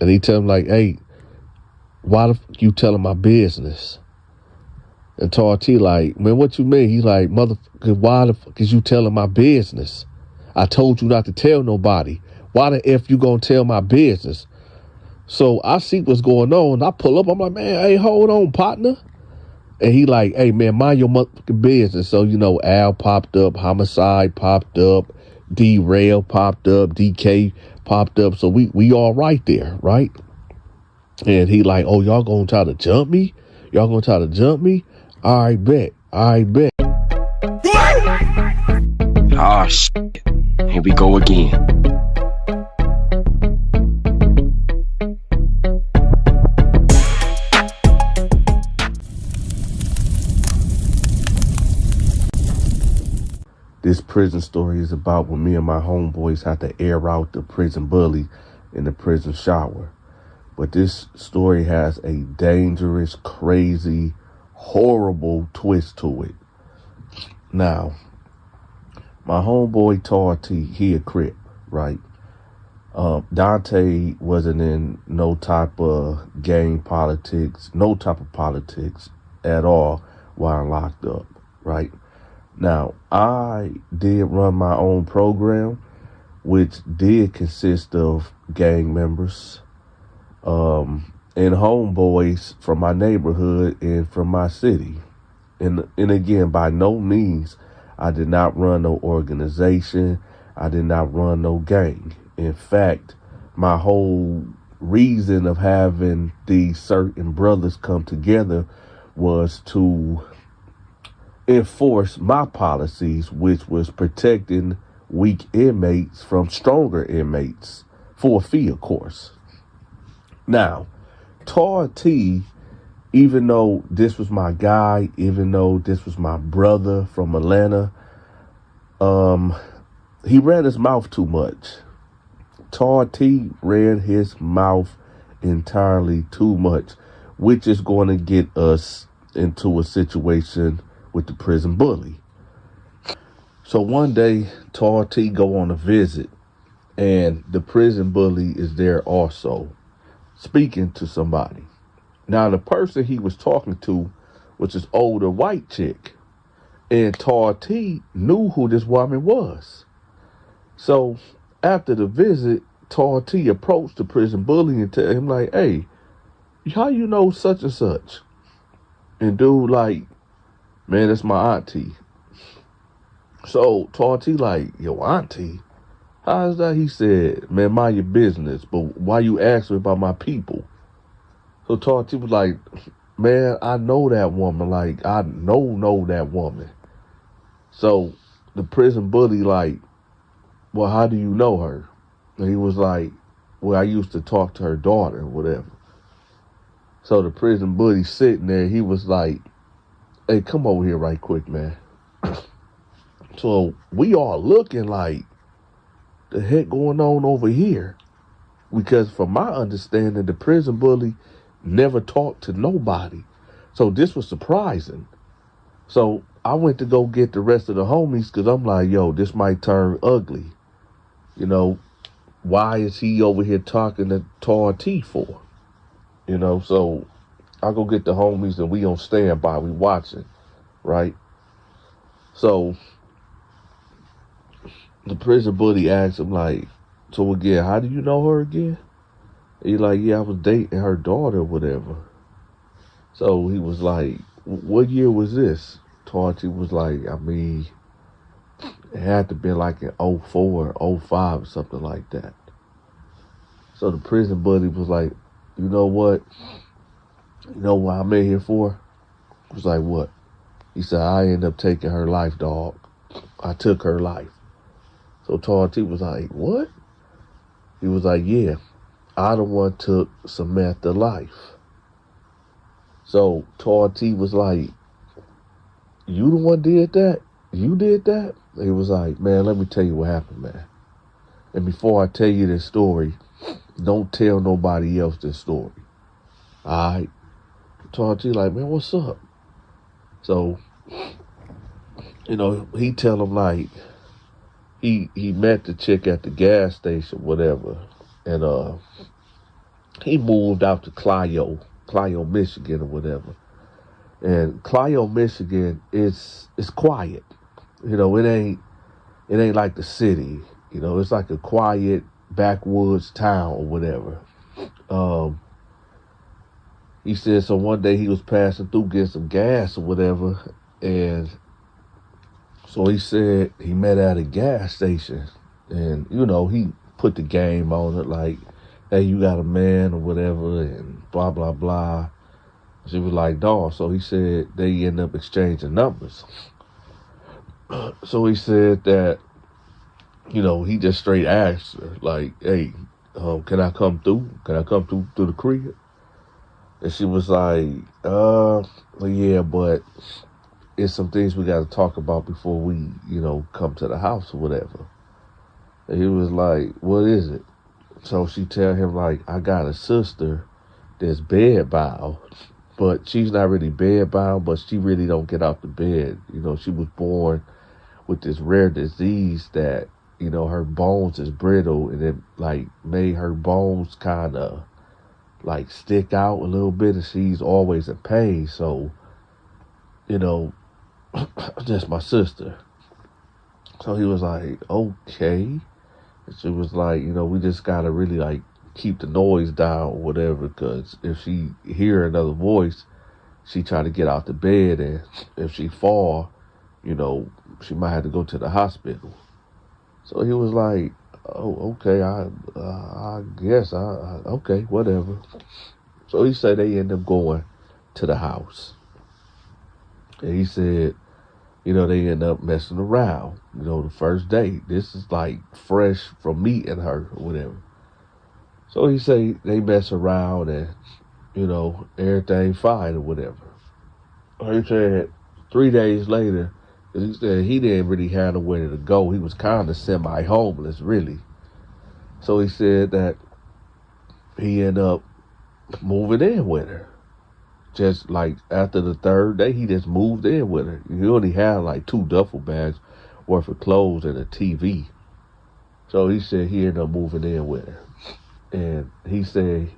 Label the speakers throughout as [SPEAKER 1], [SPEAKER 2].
[SPEAKER 1] And he tell him like, hey, why the fuck you telling my business? And T like, man, what you mean? He like, motherfucker, why the fuck is you telling my business? I told you not to tell nobody. Why the F you gonna tell my business? So I see what's going on. I pull up. I'm like, man, hey, hold on, partner. And he like, hey, man, mind your motherfucking business. So, Al popped up, Homicide popped up, D-Rail popped up, DK popped up. So we all right there, right? And he like, oh, y'all gonna try to jump me? Y'all gonna try to jump me? I bet.
[SPEAKER 2] Ah, shit. Here we go again.
[SPEAKER 1] This prison story is about when me and my homeboys had to air out the prison bully in the prison shower. But this story has a dangerous, crazy, horrible twist to it. Now, my homeboy T, he a Crip, right? Dante wasn't in no type of gang politics, no type of politics at all while locked up, right? Now, I did run my own program, which did consist of gang members, and homeboys from my neighborhood and from my city. And again, by no means, I did not run no organization. I did not run no gang. In fact, my whole reason of having these certain brothers come together was to enforce my policies, which was protecting weak inmates from stronger inmates for a fee, of course. Now, T, even though this was my guy, even though this was my brother from Atlanta, he ran his mouth too much. T ran his mouth entirely too much, which is going to get us into a situation with the prison bully. So one day, T go on a visit, and the prison bully is there also, speaking to somebody. Now, the person he was talking to was this older white chick, and T knew who this woman was. So after the visit, T approached the prison bully and tell him like, hey, how you know such and such? And dude like, man, that's my auntie. So T like, yo, auntie? How is that? He said, man, mind your business, but why you asking about my people? So T was like, man, I know that woman. Like, I know that woman. So the prison bully like, well, how do you know her? And he was like, well, I used to talk to her daughter or whatever. So the prison bully sitting there, he was like, hey, come over here right quick, man. So we all looking like, the heck going on over here? Because from my understanding, the prison bully never talked to nobody. So this was surprising. So I went to go get the rest of the homies because I'm like, yo, this might turn ugly. Why is he over here talking to T for? So I go get the homies and we on standby, we watching, right? So the prison bully asked him like, so again, how do you know her again? He like, yeah, I was dating her daughter or whatever. So he was like, what year was this? T was like, I mean, it had to be like in 04, 05 or something like that. So the prison buddy was like, you know what? You know what I'm in here for? I was like, what? He said, I ended up taking her life, dog. I took her life. So T was like, what? He was like, yeah, I the one took Samantha life. So T was like, you the one did that? You did that? He was like, man, let me tell you what happened, man. And before I tell you this story, don't tell nobody else this story. All right? T like, man, what's up? So, he tell him like, he met the chick at the gas station, whatever. And he moved out to Clio, Michigan or whatever. And Clio, Michigan is quiet. You know, it ain't like the city. You know, it's like a quiet backwoods town or whatever. He said so one day he was passing through getting some gas or whatever, and so he said he met at a gas station, and you know, he put the game on it like, hey, you got a man or whatever, and blah blah blah. She was like, dawg. So he said they end up exchanging numbers. So he said that, you know, he just straight asked her, like, hey, can I come through? Can I come through the crib? And she was like, well, yeah, but it's some things we got to talk about before we, you know, come to the house or whatever. And he was like, what is it? So she tell him, like, I got a sister that's bedbound, but she's not really bedbound, but she really don't get out the bed. You know, she was born with this rare disease that, you know, her bones is brittle, and it, like, made her bones kind of, like, stick out a little bit, and she's always in pain. So, you know, that's my sister. So he was like, okay. And she was like, you know, we just gotta really, like, keep the noise down or whatever, because if she hear another voice, she try to get out the bed, and if she fall, you know, she might have to go to the hospital. So he was like, oh, okay, I guess, okay, whatever. So he said they end up going to the house. And he said, you know, they end up messing around, you know, the first date. This is like fresh from meeting her or whatever. So he said they mess around and, you know, everything fine or whatever. He said 3 days later, he said he didn't really have nowhere to go. He was kind of semi-homeless, really. So he said that he ended up moving in with her. Just like after the 3rd day, he just moved in with her. He only had like 2 duffel bags worth of clothes and a TV. So he said he ended up moving in with her. And he said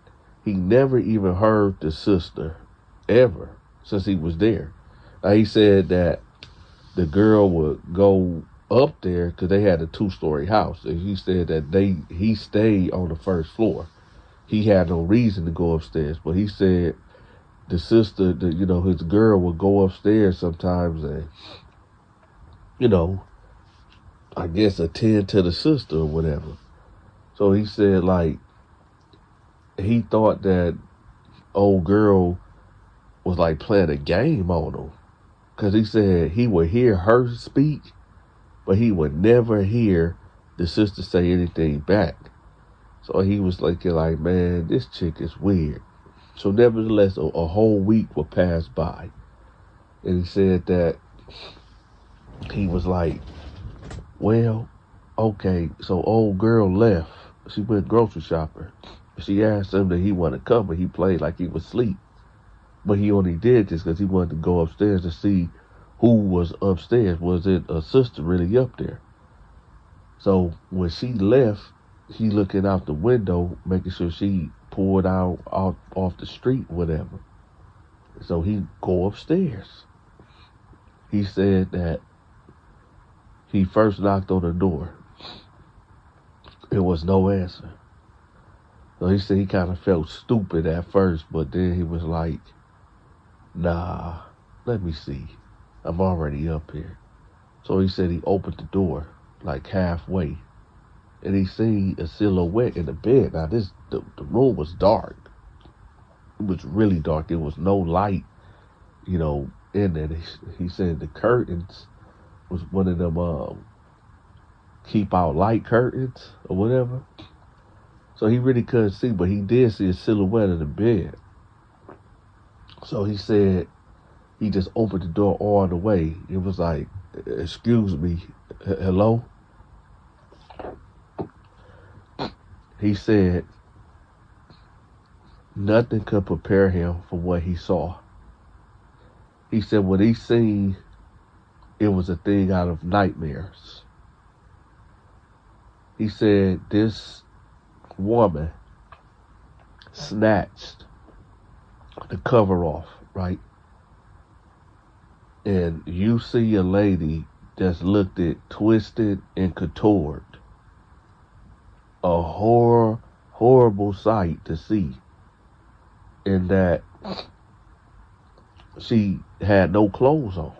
[SPEAKER 1] he never even heard the sister ever since he was there. Now, he said that the girl would go up there because they had a 2-story house. And he said that he stayed on the 1st floor. He had no reason to go upstairs, but he said the sister, you know, his girl would go upstairs sometimes and, you know, I guess attend to the sister or whatever. So he said, like, he thought that old girl was like playing a game on him. Because he said he would hear her speak, but he would never hear the sister say anything back. So he was like, man, this chick is weird. So nevertheless, a whole week would pass by. And he said that he was like, well, okay, so old girl left. She went grocery shopping. She asked him that he wanted to come, but he played like he was asleep. But he only did this because he wanted to go upstairs to see who was upstairs. Was it a sister really up there? So when she left, he looking out the window, making sure she pulled out off the street, whatever. So he go upstairs. He said that he first knocked on the door. There was no answer. So he said he kind of felt stupid at first, but then he was like, nah, let me see. I'm already up here. So he said he opened the door like halfway, and he seen a silhouette in the bed. Now the room was dark. It was really dark. There was no light, you know, in it. He said the curtains was one of them keep out light curtains or whatever. So he really couldn't see, but he did see a silhouette in the bed. So he said he just opened the door all the way. It was like, excuse me, hello? He said nothing could prepare him for what he saw. He said what he seen, it was a thing out of nightmares. He said this woman snatched the cover off, right? And you see a lady that's looked at twisted and contoured. A horrible sight to see. In that she had no clothes on.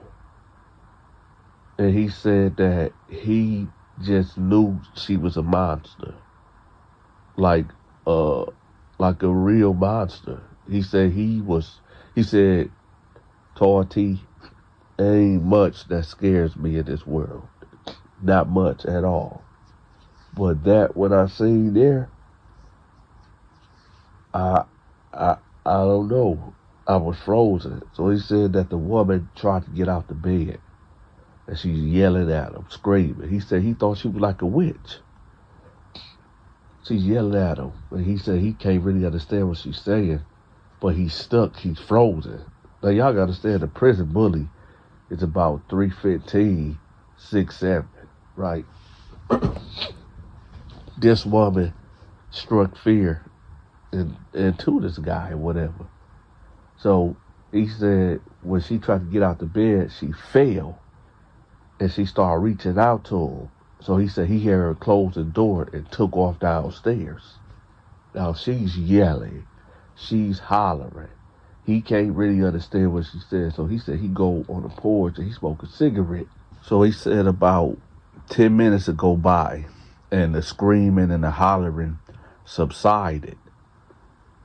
[SPEAKER 1] And he said that he just knew she was a monster. Like a real monster. He said Torty, ain't much that scares me in this world. Not much at all. But that what I seen there, I don't know. I was frozen. So he said that the woman tried to get out the bed. And she's yelling at him, screaming. He said he thought she was like a witch. She's yelling at him. And he said he can't really understand what she's saying. But he's stuck. He's frozen. Now, y'all got to understand the prison bully is about 3'15", 6'7", right? This woman struck fear into this guy or whatever. So he said when she tried to get out the bed, she fell. And she started reaching out to him. So he said he heard her close the door and took off downstairs. Now she's yelling. She's hollering. He can't really understand what she said. So he said he go on the porch and he smoked a cigarette. So he said about 10 minutes to go by and the screaming and the hollering subsided.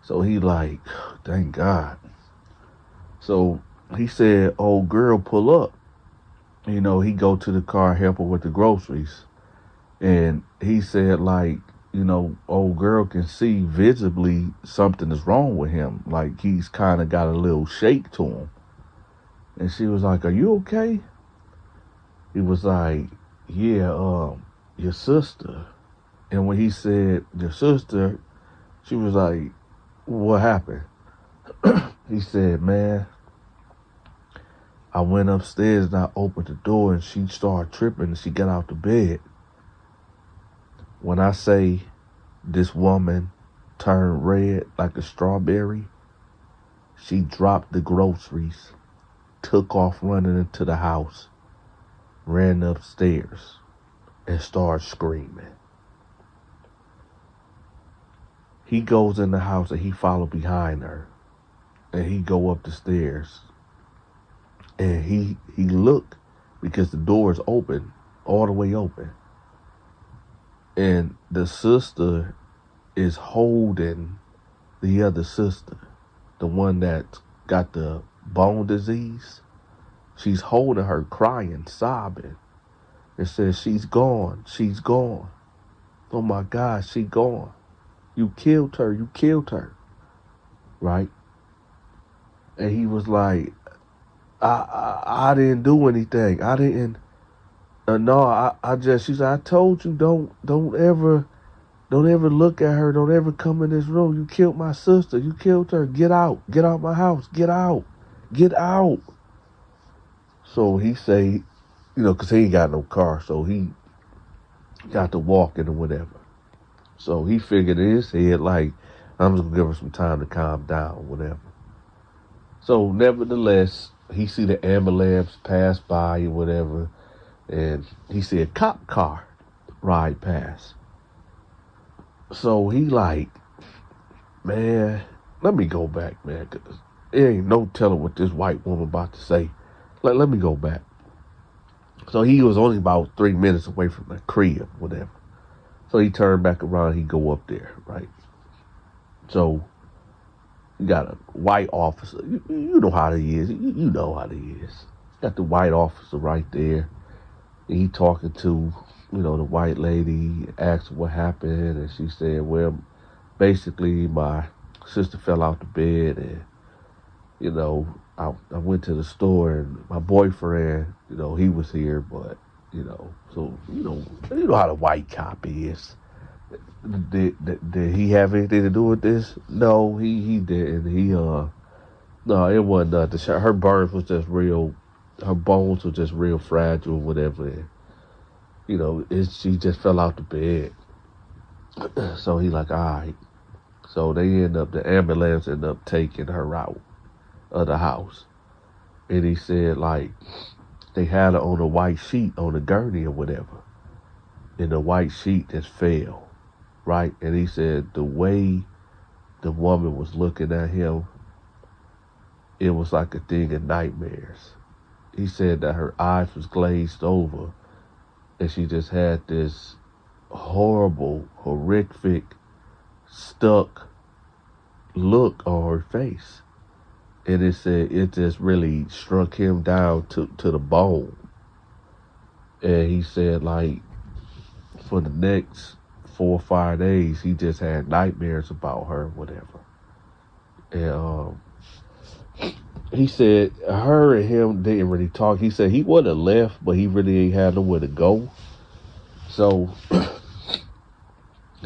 [SPEAKER 1] So he like, thank God. So he said, old girl, pull up. You know, he go to the car, help her with the groceries. And he said, like, you know, old girl can see visibly something is wrong with him. Like, he's kind of got a little shake to him. And she was like, are you okay? He was like, yeah, your sister. And when he said, your sister, she was like, what happened? He said, man, I went upstairs and I opened the door and she started tripping and she got out the bed. When I say this woman turned red like a strawberry, she dropped the groceries, took off running into the house, ran upstairs and started screaming. He goes in the house and he followed behind her and he go up the stairs. And he looked because the door is open, all the way open. And the sister is holding the other sister, the one that got the bone disease. She's holding her, crying, sobbing. And says, she's gone, she's gone. Oh my God, she gone. You killed her, you killed her. Right? And he was like, I didn't do anything. I didn't. No, I just. She said, I told you don't ever look at her. Don't ever come in this room. You killed my sister. You killed her. Get out. Get out my house. Get out. Get out. So he say, you know, cause he ain't got no car, so he got to walking or whatever. So he figured in his head like, I'm just gonna give her some time to calm down or whatever. So nevertheless, he see the ambulance pass by or whatever, and he see a cop car ride past. So he like, man, let me go back, man, because there ain't no telling what this white woman about to say. Let me go back. So he was only about 3 minutes away from the crib, whatever. So he turned back around, he go up there, right? So you got a white officer. You know how he is. You know how he is. Got the white officer right there. And he talking to, you know, the white lady, asked what happened. And she said, well, basically my sister fell out the bed and, you know, I went to the store and my boyfriend, you know, he was here, but, you know, so, you know how the white cop is. Did he have anything to do with this? No, he didn't. No, it wasn't nothing. Her burns was just real, her bones were just real fragile, whatever. And, you know, she just fell out the bed. So he like, all right. So the ambulance ended up taking her out of the house. And he said, like, they had her on a white sheet on a gurney or whatever. And the white sheet just fell, right? And he said the way the woman was looking at him, it was like a thing of nightmares. He said that her eyes was glazed over and she just had this horrible, horrific, stuck look on her face. And it said it just really struck him down to the bone. And he said, like, for the next 4 or 5 days, he just had nightmares about her, whatever. And he said her and him didn't really talk. He said he would have left, but he really ain't had nowhere to go. So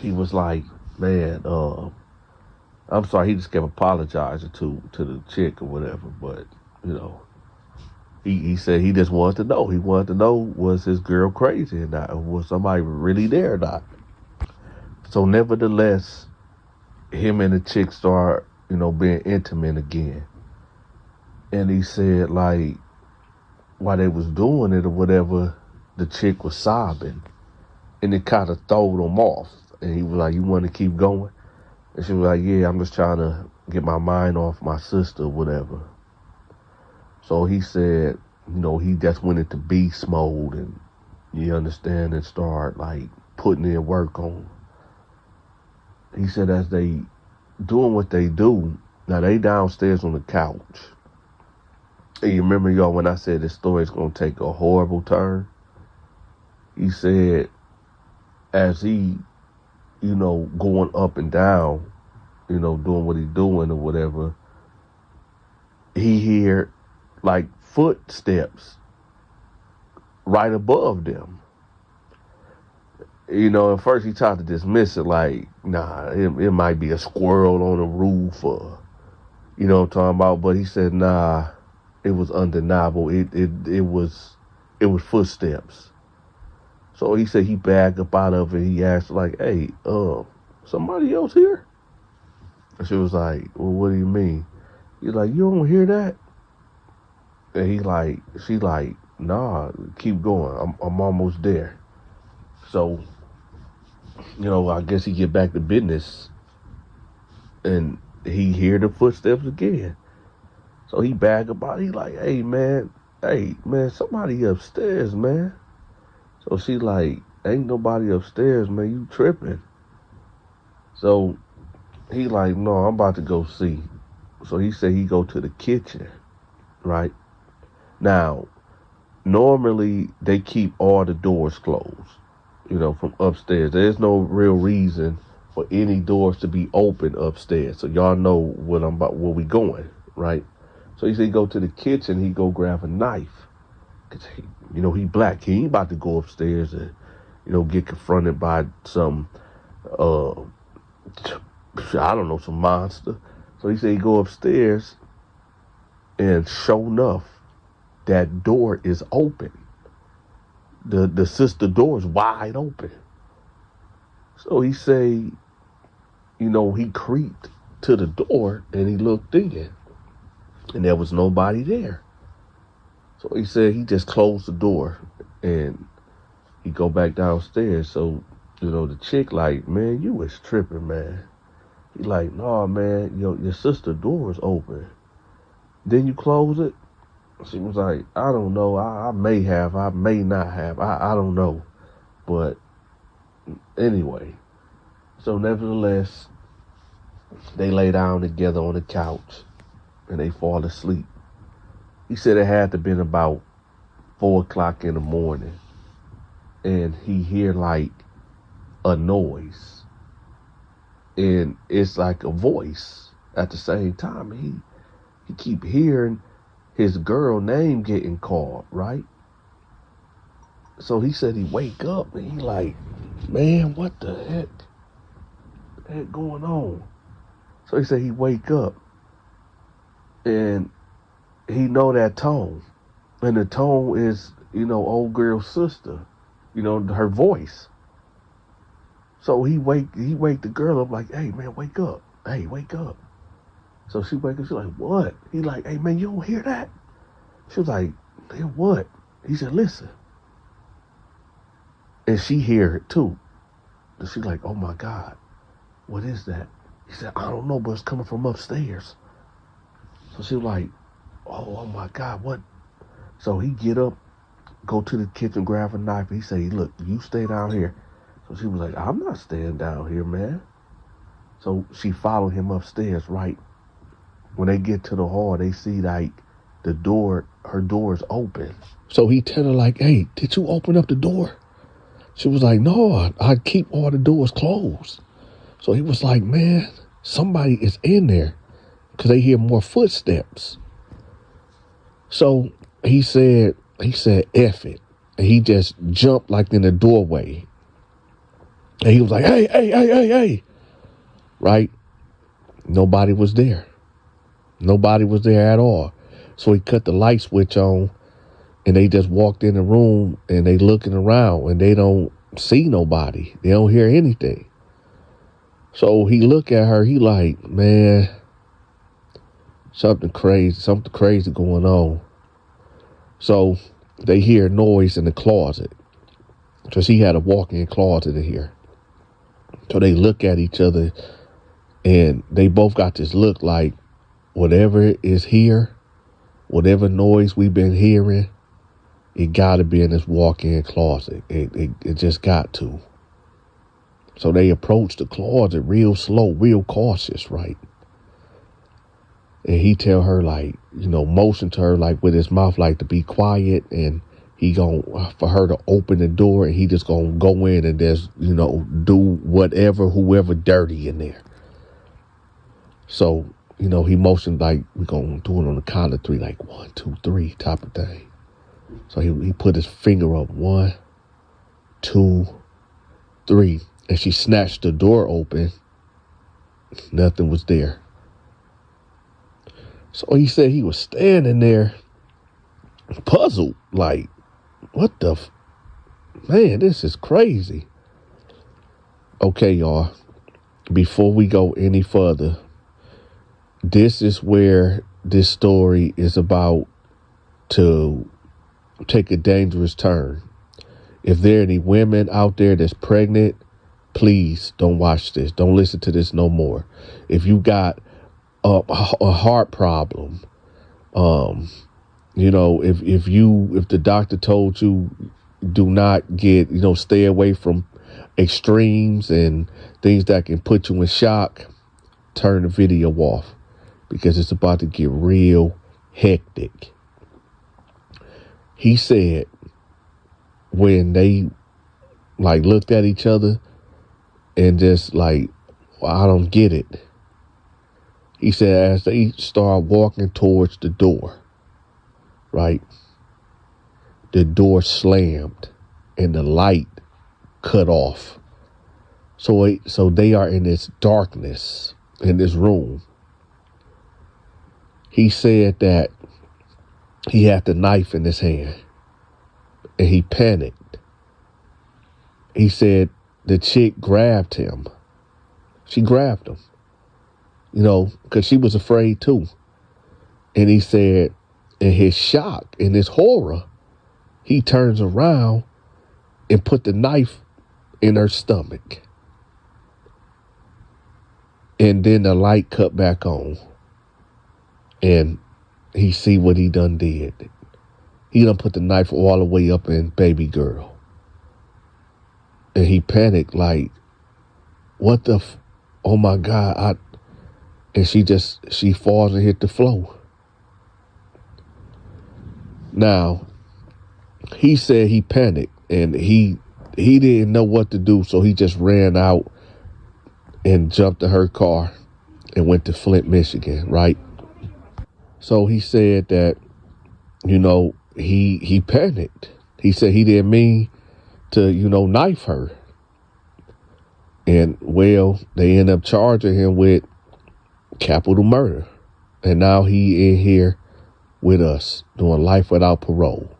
[SPEAKER 1] he was like, man, I'm sorry. He just kept apologizing to the chick or whatever. But, you know, he said he just wanted to know. He wanted to know, was his girl crazy or not? Or was somebody really there or not? So nevertheless, him and the chick start, you know, being intimate again. And he said, like, while they was doing it or whatever, the chick was sobbing. And it kind of threw him off. And he was like, you want to keep going? And she was like, yeah, I'm just trying to get my mind off my sister or whatever. So he said, you know, he just went into beast mode and, you understand, and start, like, putting in work on. He said as they doing what they do, now they downstairs on the couch. And you remember, y'all, when I said this story is going to take a horrible turn? He said as he, you know, going up and down, you know, doing what he's doing or whatever, he hear, like, footsteps right above them. You know, at first he tried to dismiss it like, nah, it might be a squirrel on the roof or, you know what I'm talking about? But he said, nah, it was undeniable. It was footsteps. So he said he backed up out of it. He asked, like, hey, somebody else here? And she was like, well, what do you mean? He's like, you don't hear that? And she like, nah, keep going. I'm almost there. So, you know, I guess he get back to business and he hear the footsteps again. So he back about it. He like, hey man, somebody upstairs, man. So she like, ain't nobody upstairs, man, you tripping. So he like, no, I'm about to go see. So he said he go to the kitchen, right? Now, normally they keep all the doors closed, you know, from upstairs. There's no real reason for any doors to be open upstairs. So y'all know where we going, right? So he said he go to the kitchen, he go grab a knife. Cause he black. He ain't about to go upstairs and, you know, get confronted by some, I don't know, some monster. So he said he go upstairs and sure enough, that door is open. The sister door is wide open. So he say, you know, he creeped to the door and he looked in and there was nobody there. So he said he just closed the door and he go back downstairs. So, you know, the chick like, man, you was tripping, man. He like, no, man, your sister door is open. Then you close it? She was like, I don't know. I may have. I may not have. I don't know. But anyway, so nevertheless, they lay down together on the couch and they fall asleep. He said it had to been about 4 o'clock in the morning and he hear like a noise and it's like a voice at the same time. He keep hearing his girl name getting called, right? So he said he wake up and he like, man, what the heck going on? So he said he wake up and he know that tone. And the tone is, you know, old girl's sister, you know, her voice. So he wake the girl up like, hey man, wake up. hey, wake up. So she wake up, she's like, what? He like, hey, man, you don't hear that? She was like, hear what? He said, listen. And she hear it too. And she's like, oh my God, what is that? He said, I don't know, but it's coming from upstairs. So she was like, oh my God, what? So he get up, go to the kitchen, grab a knife. He say, look, you stay down here. So she was like, I'm not staying down here, man. So she followed him upstairs, right? When they get to the hall, they see like her door is open. So he tell her like, hey, did you open up the door? She was like, no, I keep all the doors closed. So he was like, man, somebody is in there, because they hear more footsteps. So he said, F it. And he just jumped like in the doorway. And he was like, hey. Right? Nobody was there. Nobody was there at all. So he cut the light switch on, and they just walked in the room, and they looking around, and they don't see nobody. They don't hear anything. So he look at her, he like, man, something crazy going on. So they hear noise in the closet, because he had a walk-in closet in here. So they look at each other, and they both got this look like, whatever is here, whatever noise we've been hearing, it got to be in this walk-in closet. It just got to. So they approached the closet real slow, real cautious, right? And he tell her like, motion to her like with his mouth like to be quiet, and he for her to open the door, and he just gonna go in and just, do whoever dirty in there. So, he motioned like, we gonna do it on the count of 3, like 1, 2, 3 type of thing. So he put his finger up, 1, 2, 3. And she snatched the door open. Nothing was there. So he said he was standing there puzzled, like, what the man, this is crazy. Okay, y'all, before we go any further, this is where this story is about to take a dangerous turn. If there are any women out there that's pregnant, please don't watch this. Don't listen to this no more. If you got a heart problem, if the doctor told you do not get, stay away from extremes and things that can put you in shock, turn the video off, because it's about to get real hectic. He said when they looked at each other and just like, well, I don't get it. He said as they start walking towards the door, right, the door slammed and the light cut off. So they are in this darkness in this room. He said that he had the knife in his hand and he panicked. He said the chick grabbed him. She grabbed him, because she was afraid too. And he said in his shock, in his horror, he turns around and put the knife in her stomach. And then the light cut back on. And he see what he done did. He done put the knife all the way up in baby girl. And he panicked like, what the, oh my God. And she falls and hit the floor. Now, he said he panicked and he didn't know what to do. So he just ran out and jumped in her car and went to Flint, Michigan, right? So he said that, he panicked. He said he didn't mean to, knife her. And, well, they end up charging him with capital murder. And now he in here with us doing life without parole.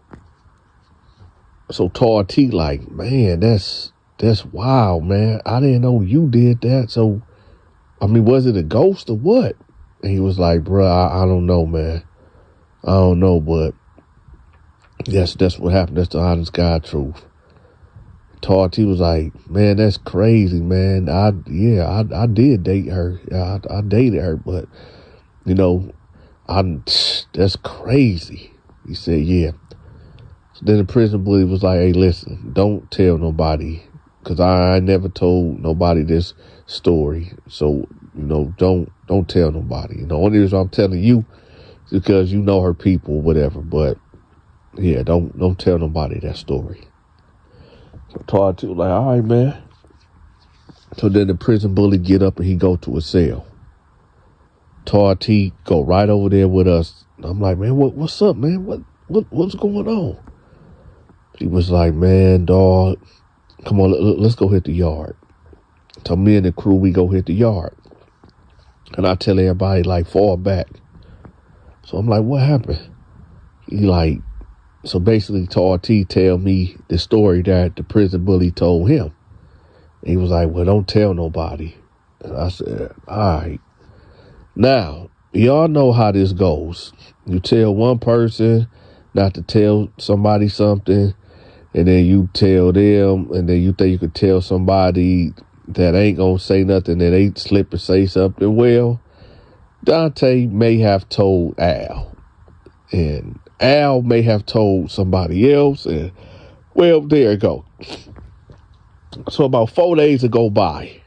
[SPEAKER 1] So Todd T man, that's wild, man. I didn't know you did that. So I mean, was it a ghost or what? And he was like, bruh, I don't know, man. I don't know, but that's what happened. That's the honest God truth. He was like, man, that's crazy, man. I did date her. I dated her, but that's crazy. He said, yeah. So then the prison bully was like, hey, listen, don't tell nobody, because I never told nobody this story. So, don't tell nobody. Only reason I'm telling you is because you know her people, whatever. But yeah, don't tell nobody that story. So was like, all right, man. So then the prison bully get up and he go to a cell. T go right over there with us. I'm like, man, what's up, man? What's going on? He was like, man, dog, come on, let's go hit the yard. So me and the crew, we go hit the yard. And I tell everybody, like, fall back. So I'm like, what happened? He like, so basically T tell me the story that the prison bully told him. And he was like, well, don't tell nobody. And I said, all right. Now, y'all know how this goes. You tell one person not to tell somebody something, and then you tell them, and then you think you could tell somebody that ain't gonna say nothing, and they slip and say something. Well, Donta may have told Al, and Al may have told somebody else, and well, there you go. So about 4 days ago by,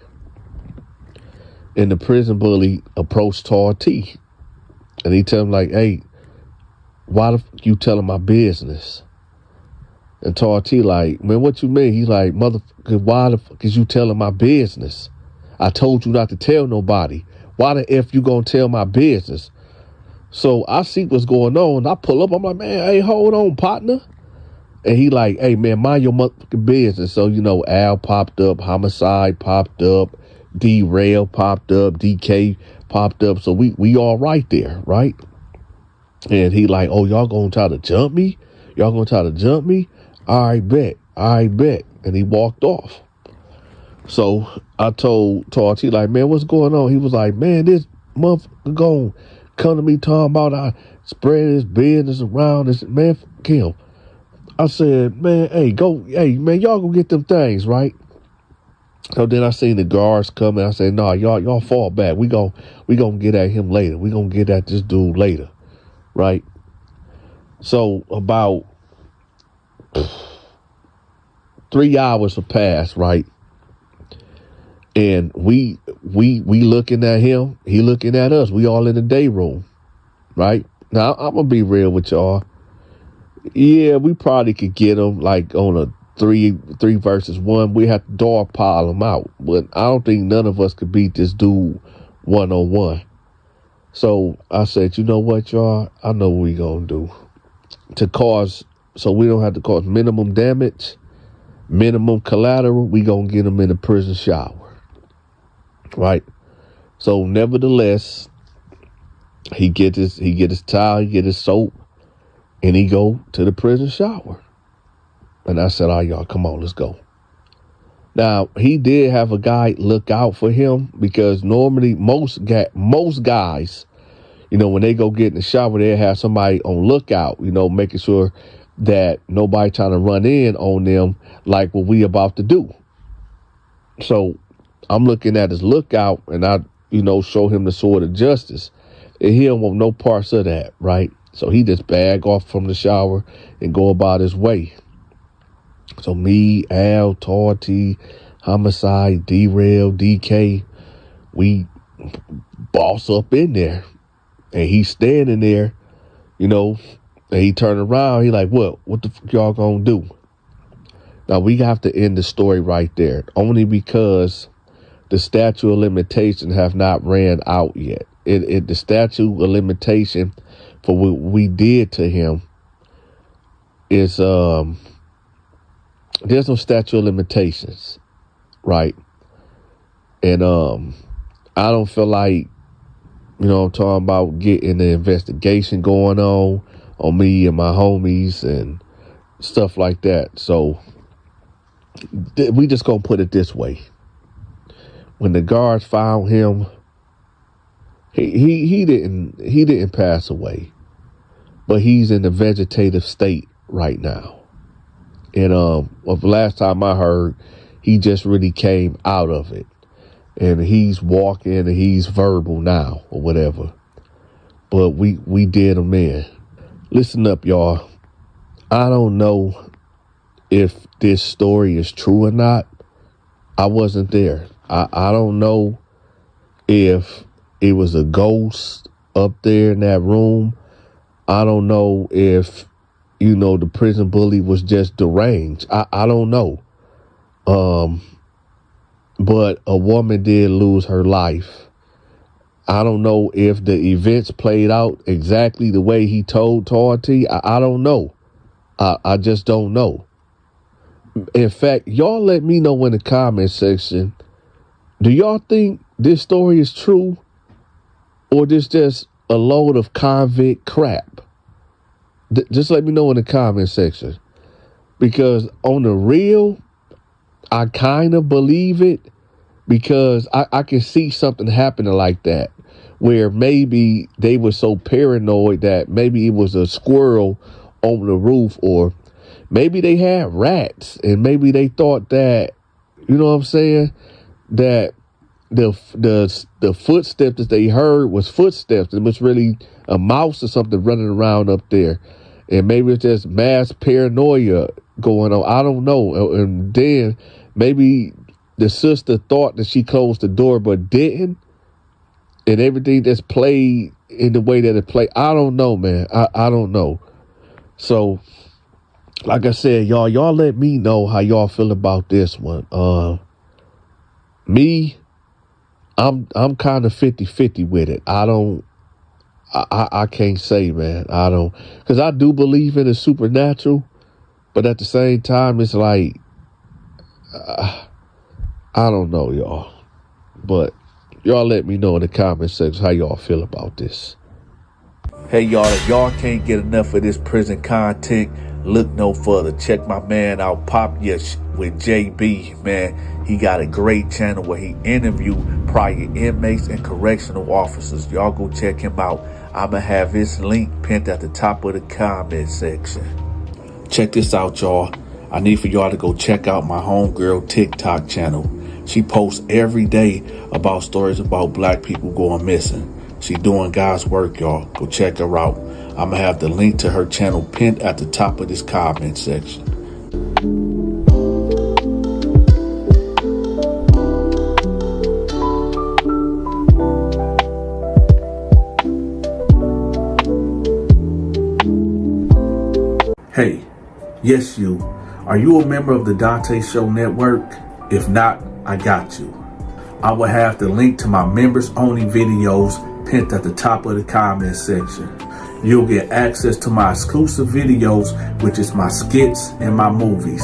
[SPEAKER 1] and the prison bully approached T, and he tell him like, hey, why the fuck you telling my business? And T like, man, what you mean? He like, motherfucker, why the fuck is you telling my business? I told you not to tell nobody. Why the F you gonna tell my business? So I see what's going on. I pull up. I'm like, man, hey, hold on, partner. And he like, hey, man, mind your motherfucking business. So, Al popped up, Homicide popped up, D-Rail popped up, DK popped up. So we all right there, right? And he like, oh, y'all gonna try to jump me? Y'all gonna try to jump me? I bet. And he walked off. So I told T like, man, what's going on? He was like, man, this motherfucker gonna come to me talking about I spread his business around this, man, fuck him. I said, man, man, y'all go get them things, right? So then I seen the guards coming. I said, no, y'all fall back. We gonna get at him later. We gonna get at this dude later, right? So about 3 hours have passed, right? And we looking at him, he looking at us. We all in the day room, right? Now I'm gonna be real with y'all. Yeah, we probably could get him like on a three versus one. We have to dog pile him out, but I don't think none of us could beat this dude 1-on-1. So I said, you know what, y'all? I know what we gonna do so we don't have to cause minimum damage, minimum collateral. We gonna get him in the prison shower. Right. So nevertheless, he get his towel, he get his soap, and he go to the prison shower. And I said, all right, y'all, come on, let's go. Now, he did have a guy look out for him, because normally most guys, when they go get in the shower, they have somebody on lookout, making sure that nobody trying to run in on them like what we about to do. So I'm looking at his lookout, and I, show him the sword of justice. And he don't want no parts of that, right? So he just bag off from the shower and go about his way. So me, Al, T, Homicide, D-Rail, DK, we boss up in there. And he's standing there, and he turned around. He like, what the fuck y'all gonna do? Now we have to end the story right there, only because the statute of limitation have not ran out yet. The statute of limitation for what we did to him is there's no statute of limitations, right? And I don't feel like, I'm talking about getting the investigation going on me and my homies and stuff like that. So we just gonna put it this way. When the guards found him, he didn't pass away, but he's in a vegetative state right now. And the last time I heard, he just really came out of it, and he's walking and he's verbal now or whatever. But we did him in. Listen up, y'all. I don't know if this story is true or not. I wasn't there. I don't know if it was a ghost up there in that room. I don't know if, the prison bully was just deranged. I don't know. But a woman did lose her life. I don't know if the events played out exactly the way he told T. I don't know. I just don't know. In fact, y'all let me know in the comment section, do y'all think this story is true, or this just a load of convict crap? Just let me know in the comment section, because on the real, I kind of believe it, because I can see something happening like that, where maybe they were so paranoid that maybe it was a squirrel on the roof, or maybe they had rats, and maybe they thought that, you know what I'm saying, that the footsteps that they heard was footsteps. It was really a mouse or something running around up there. And maybe it's just mass paranoia going on. I don't know. And then maybe the sister thought that she closed the door but didn't. And everything that's played in the way that it played. I don't know, man. I don't know. So, like I said, y'all let me know how y'all feel about this one. Me, I'm kind of 50-50 with it. I can't say, man. I don't, because I do believe in the supernatural, but at the same time, it's like, I don't know, y'all. But y'all let me know in the comment section how y'all feel about this. Hey, y'all, if y'all can't get enough of this prison content, look no further. Check my man out, Pop Yes, with JB, man. He got a great channel where he interviewed prior inmates and correctional officers. Y'all go check him out. I'm going to have his link pinned at the top of the comment section. Check this out, y'all. I need for y'all to go check out my homegirl TikTok channel. She posts every day about stories about black people going missing. She doing God's work, y'all. Go check her out. I'm going to have the link to her channel pinned at the top of this comment section. Hey, yes you. Are you a member of the Donta Show Network? If not, I got you. I will have the link to my members only videos pinned at the top of the comment section. You'll get access to my exclusive videos, which is my skits and my movies.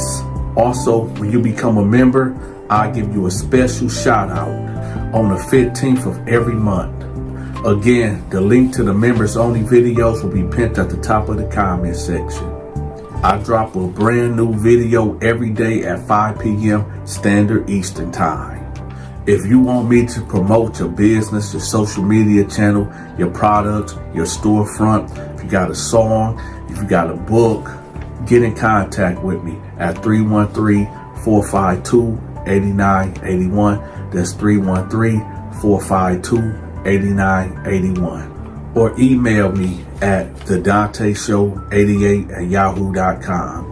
[SPEAKER 1] Also, when you become a member, I'll give you a special shout out on the 15th of every month. Again, the link to the members only videos will be pinned at the top of the comment section. I drop a brand new video every day at 5 p.m. Standard Eastern Time. If you want me to promote your business, your social media channel, your products, your storefront, if you got a song, if you got a book, get in contact with me at 313-452-8981. That's 313-452-8981. Or email me at THEDONTASHOW88@yahoo.com.